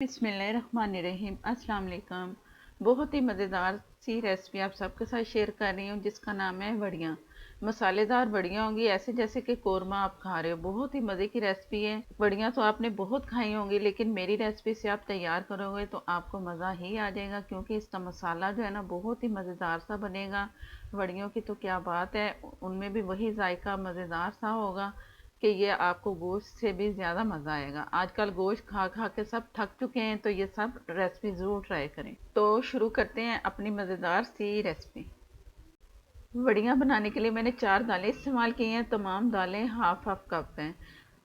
बिस्मिल्लाहिर्रहमानिर्रहीम। अस्सलाम वालेकुम। बहुत ही मज़ेदार सी रेसिपी आप सबके साथ शेयर कर रही हूँ जिसका नाम है वड़ियाँ। मसालेदार वड़ियाँ होंगी ऐसे जैसे कि कोरमा आप खा रहे हो। बहुत ही मज़े की रेसिपी है। वड़ियाँ तो आपने बहुत खाई होंगी लेकिन मेरी रेसिपी से आप तैयार करोगे तो आपको मज़ा ही आ जाएगा, क्योंकि इसका मसाला जो है ना बहुत ही मज़ेदार सा बनेगा। वड़ियों की तो क्या बात है, उनमें भी वही जायका मज़ेदार सा होगा कि ये आपको गोश्त से भी ज़्यादा मज़ा आएगा। आजकल गोश्त खा खा के सब थक चुके हैं, तो ये सब रेसिपी ज़रूर ट्राई करें। तो शुरू करते हैं अपनी मज़ेदार सी रेसिपी। वड़ियाँ बनाने के लिए मैंने 4 दालें इस्तेमाल की हैं। तमाम दालें हाफ हाफ कप हैं।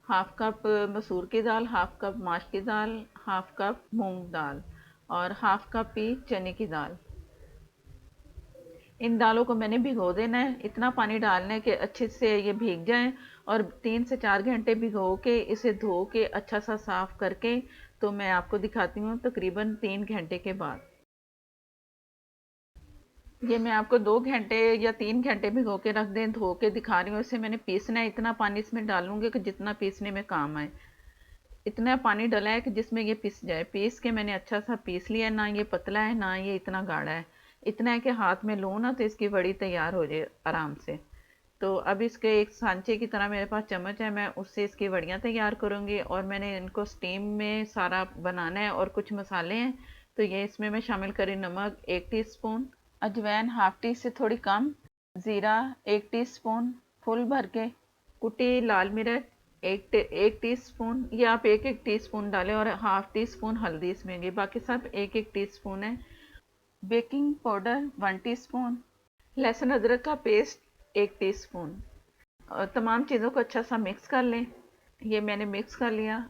हाफ कप मसूर की दाल, हाफ कप माश की दाल, हाफ कप मूंग दाल और हाफ कप ही चने की दाल। इन दालों को मैंने भिगो देना है। इतना पानी डालना है कि अच्छे से ये भीग जाएं और 3 से 4 घंटे भिगो के इसे धो के अच्छा सा साफ करके तो मैं आपको दिखाती हूँ तकरीबन 3 घंटे के बाद। ये मैं आपको 2 घंटे या 3 घंटे भिगो के रख दें, धो के दिखा रही हूँ। इसे मैंने पीसना है, इतना पानी इसमें डालूंगी कि जितना पीसने में काम आए। इतना पानी डाला है कि जिसमें ये पिस जाए। पीस के मैंने अच्छा सा पीस लिया है, ना ये पतला है ना ये इतना गाढ़ा है। इतना है कि हाथ में लो ना तो इसकी बड़ी तैयार हो जाए आराम से। तो अब इसके एक सांचे की तरह मेरे पास चम्मच है, मैं उससे इसकी वड़ियाँ तैयार करूँगी और मैंने इनको स्टीम में सारा बनाना है। और कुछ मसाले हैं तो ये इसमें मैं शामिल करी। नमक 1 टीस्पून, अजवाइन हाफ टी से थोड़ी कम, ज़ीरा 1 टीस्पून फुल भर के, कुटी लाल मिर्च 1 टीस्पून, ये आप एक एक टीस्पून डालें और हाफ टी स्पून हल्दी इसमें होगी, बाकी सब एक एक टीस्पून है। बेकिंग पाउडर 1 टीस्पून, लहसुन अदरक का पेस्ट 1 टीस्पून। और तमाम चीज़ों को अच्छा सा मिक्स कर लें। ये मैंने मिक्स कर लिया।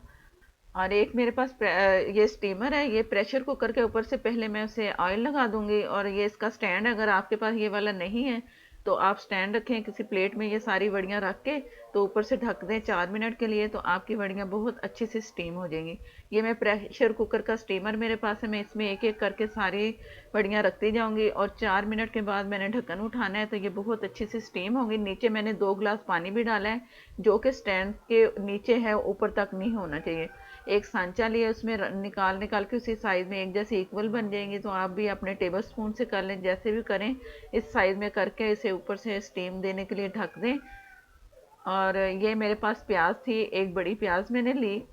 और एक मेरे पास ये स्टीमर है। ये प्रेशर कुकर के ऊपर से पहले मैं उसे ऑयल लगा दूंगी। और ये इसका स्टैंड, अगर आपके पास ये वाला नहीं है तो आप स्टैंड रखें किसी प्लेट में, ये सारी वड़ियाँ रख के तो ऊपर से ढक दें 4 मिनट के लिए, तो आपकी वड़ियाँ बहुत अच्छी से स्टीम हो जाएंगी। ये मैं प्रेशर कुकर का स्टीमर मेरे पास है, मैं इसमें एक एक करके सारी वड़ियाँ रखती जाऊंगी और 4 मिनट के बाद मैंने ढक्कन उठाना है तो ये बहुत अच्छी से स्टीम होगी। नीचे मैंने 2 गिलास पानी भी डाला है जो कि स्टैंड के नीचे है, ऊपर तक नहीं होना चाहिए। एक सांचा लिया, उसमें निकाल निकाल के उसी साइज में एक जैसे इक्वल बन जाएंगी। तो आप भी अपने टेबल स्पून से कर लें, जैसे भी करें इस साइज में करके इसे ऊपर से स्टीम देने के लिए ढक दें। और ये मेरे पास प्याज थी, एक बड़ी प्याज मैंने ली,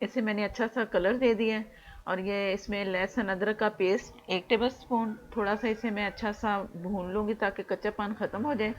इसे मैंने अच्छा सा कलर दे दिया। और ये इसमें लहसुन अदरक का पेस्ट 1 टेबल स्पून, थोड़ा सा इसे मैं अच्छा सा भून लूँगी ताकि कच्चापन ख़त्म हो जाए।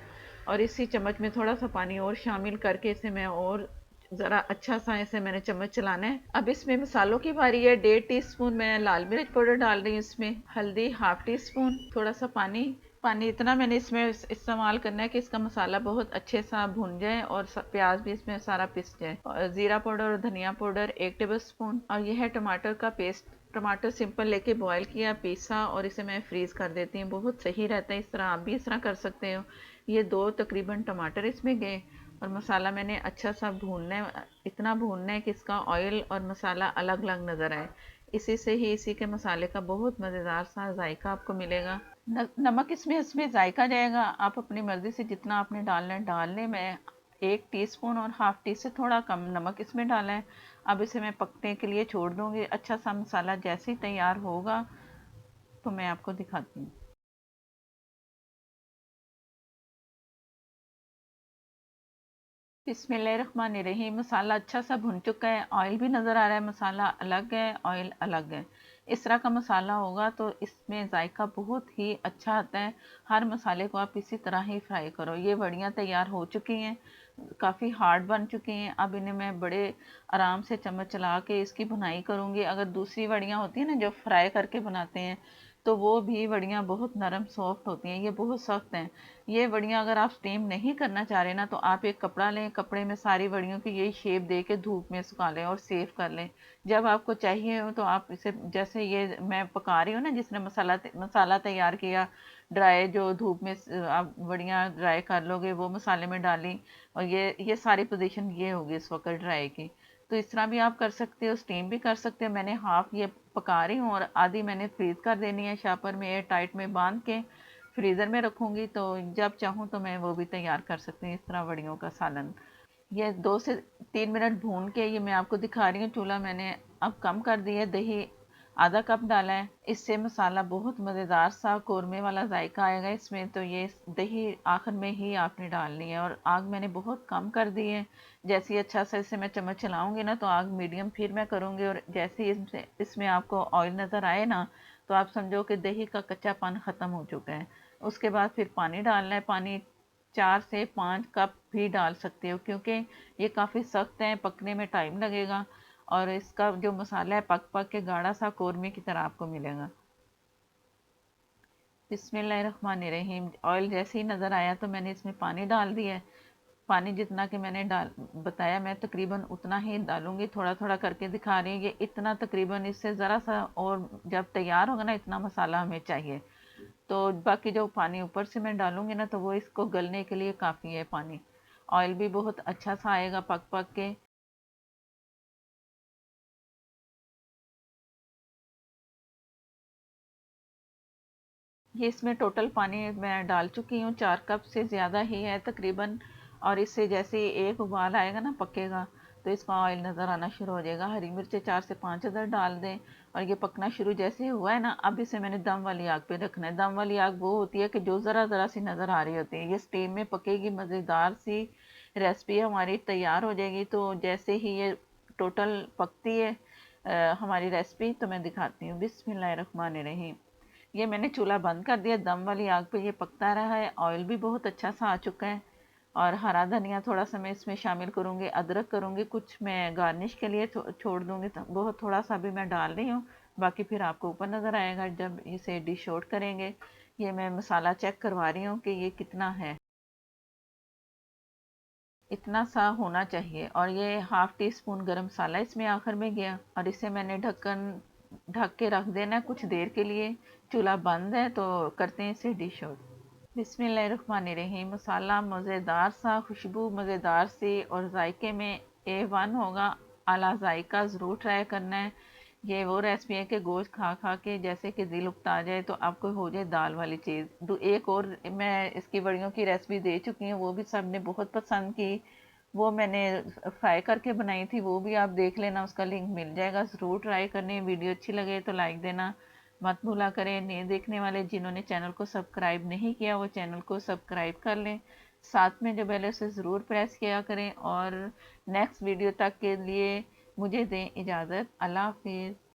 और इसी चम्मच में थोड़ा सा पानी और शामिल करके इसे मैं और ज़रा अच्छा सा इसे मैंने चम्मच चलाना है। अब इसमें मसालों की बारी है। 1.5 टीस्पून मैं लाल मिर्च पाउडर डाल रही हूँ, इसमें हल्दी हाफ टी स्पून, थोड़ा सा पानी। पानी इतना मैंने इसमें इस्तेमाल करना है कि इसका मसाला बहुत अच्छे सा भुन जाए और प्याज भी इसमें सारा पिस जाए। और ज़ीरा पाउडर और धनिया पाउडर 1 टेबल स्पून। और यह है टमाटर का पेस्ट। टमाटर सिंपल लेके बॉयल किया, पीसा और इसे मैं फ्रीज़ कर देती हूँ, बहुत सही रहता है। इस तरह आप भी इस तरह कर सकते हो। ये 2 तकरीबन टमाटर इसमें गए। और मसाला मैंने अच्छा सा भूनना है, इतना भूनना है कि इसका ऑयल और मसाला अलग अलग नज़र आए। इसी से ही इसी के मसाले का बहुत मज़ेदार सा जायका आपको मिलेगा। नमक इसमें इसमें जायका जाएगा, आप अपनी मर्ज़ी से जितना आपने डालना है डाल लें। मैं 1 टीस्पून और हाफ टी से थोड़ा कम नमक इसमें डाला है। अब इसे मैं पकने के लिए छोड़ दूँगी। अच्छा सा मसाला जैसे ही तैयार होगा तो मैं आपको दिखाती हूँ। बिस्मिल्लाहिर्रहमानिर्रहीम। मसाला अच्छा सा भुन चुका है, ऑयल भी नज़र आ रहा है, मसाला अलग है ऑयल अलग है। इस तरह का मसाला होगा तो इसमें जायका बहुत ही अच्छा आता है। हर मसाले को आप इसी तरह ही फ्राई करो। ये वड़ियाँ तैयार हो चुकी हैं, काफ़ी हार्ड बन चुकी हैं। अब इन्हें मैं बड़े आराम से चम्मच चला के इसकी भुनाई करूँगी। अगर दूसरी वड़ियाँ होती हैं ना जो फ्राई करके बनाते हैं तो वो भी वड़ियाँ बहुत नरम सॉफ्ट होती हैं, ये बहुत सख्त हैं। ये वड़ियाँ अगर आप स्टीम नहीं करना चाह रहे ना तो आप एक कपड़ा लें, कपड़े में सारी वड़ियों की यही शेप दे के धूप में सुखा लें और सेव कर लें। जब आपको चाहिए हो तो आप इसे, जैसे ये मैं पका रही हूँ ना, जिसने मसाला तैयार किया ड्राई, जो धूप में आप वड़ियाँ ड्राई कर लोगे वो मसाले में डाली। और ये सारी पोजीशन ये होगी इस वक्त ड्राई की। तो इस तरह भी आप कर सकते हो, स्टीम भी कर सकते हो। मैंने हाफ ये पका रही हूँ और आधी मैंने फ्रीज कर देनी है शापर में, एयर टाइट में बांध के फ्रीज़र में रखूँगी। तो जब चाहूँ तो मैं वो भी तैयार कर सकती हूँ इस तरह वड़ियों का सालन। ये 2 से 3 मिनट भून के ये मैं आपको दिखा रही हूँ। चूल्हा मैंने अब कम कर दिया है। दही आधा कप डाला है। इससे मसाला बहुत मज़ेदार सा कौरमे वाला जायका आएगा इसमें। तो ये दही आखिर में ही आपने डालनी है, और आग मैंने बहुत कम कर दी है। जैसे ही अच्छा सा इसे मैं चम्मच चलाऊंगी ना तो आग मीडियम फिर मैं करूँगी, और जैसे ही इसमें आपको ऑयल नज़र आए ना तो आप समझो कि दही का कच्चापन ख़त्म हो चुका है। उसके बाद फिर पानी डालना है। पानी 4 से 5 कप भी डाल सकते हो, क्योंकि ये काफ़ी सख्त है, पकने में टाइम लगेगा, और इसका जो मसाला है पक पक के गाढ़ा सा कौरमे की तरह आपको मिलेगा। बिस्मिल्लाहिर्रहमानिर्रहीम। ऑयल जैसे ही नज़र आया तो मैंने इसमें पानी डाल दिया है। पानी जितना कि मैंने डाल बताया मैं तकरीबन उतना ही डालूंगी, थोड़ा थोड़ा करके दिखा रही हूँ। ये इतना तकरीबन, इससे ज़रा सा और जब तैयार होगा ना इतना मसाला हमें चाहिए। तो बाकी जो पानी ऊपर से मैं डालूंगी ना तो वो इसको गलने के लिए काफ़ी है पानी। ऑयल भी बहुत अच्छा सा आएगा पक पक के। ये इसमें टोटल पानी मैं डाल चुकी हूँ, 4 कप से ज़्यादा ही है तकरीबन। और इससे जैसे ही एक उबाल आएगा ना, पकेगा, तो इसका ऑयल नज़र आना शुरू हो जाएगा। हरी मिर्चें 4 से 5 अदर डाल दें। और ये पकना शुरू जैसे हुआ है ना, अब इसे मैंने दम वाली आग पे रखना है। दम वाली आग वो होती है कि जो ज़रा ज़रा सी नज़र आ रही होती है। ये स्टीम में पकेगी, मज़ेदार सी रेसिपी हमारी तैयार हो जाएगी। तो जैसे ही ये टोटल पकती है हमारी रेसिपी, तो मैं दिखाती हूँ। बिस्मिल्लाहिर्रहमानिर्रहीम। ये मैंने चूल्हा बंद कर दिया, दम वाली आग पे ये पकता रहा है। ऑयल भी बहुत अच्छा सा आ चुका है। और हरा धनिया थोड़ा सा मैं इसमें शामिल करूँगी, अदरक करूँगी कुछ मैं गार्निश के लिए छोड़ दूँगी, तो बहुत थोड़ा सा भी मैं डाल रही हूँ। बाकी फिर आपको ऊपर नज़र आएगा जब इसे डिश आउट करेंगे। ये मैं मसाला चेक करवा रही हूँ कि ये कितना है। इतना सा होना चाहिए। और ये हाफ टी स्पून गरम मसाला इसमें आखिर में गया। और इसे मैंने ढक के रख देना है कुछ देर के लिए। चूल्हा बंद है, तो करते हैं इसे डिश आउट। बिस्मिल्लाहिर्रहमानिर्रहीम। मसाला मज़ेदार सा, खुशबू मज़ेदार सी, और जायके में A1 होगा। आला जायका ज़रूर ट्राई करना है। ये वो रेसिपी है कि गोश्त खा खा के जैसे कि दिल उकता आ जाए, तो आपको हो जाए दाल वाली चीज़। एक और मैं इसकी वड़ियों की रेसिपी दे चुकी हूँ, वो भी सब ने बहुत पसंद की। वो मैंने फ्राई करके बनाई थी, वो भी आप देख लेना, उसका लिंक मिल जाएगा। ज़रूर ट्राई करने। वीडियो अच्छी लगे तो लाइक देना मत भूला करें। नए देखने वाले जिन्होंने चैनल को सब्सक्राइब नहीं किया वो चैनल को सब्सक्राइब कर लें। साथ में जो बेल है उसे ज़रूर प्रेस किया करें। और नेक्स्ट वीडियो तक के लिए मुझे दें इजाज़त। अल्लाह हाफिज़।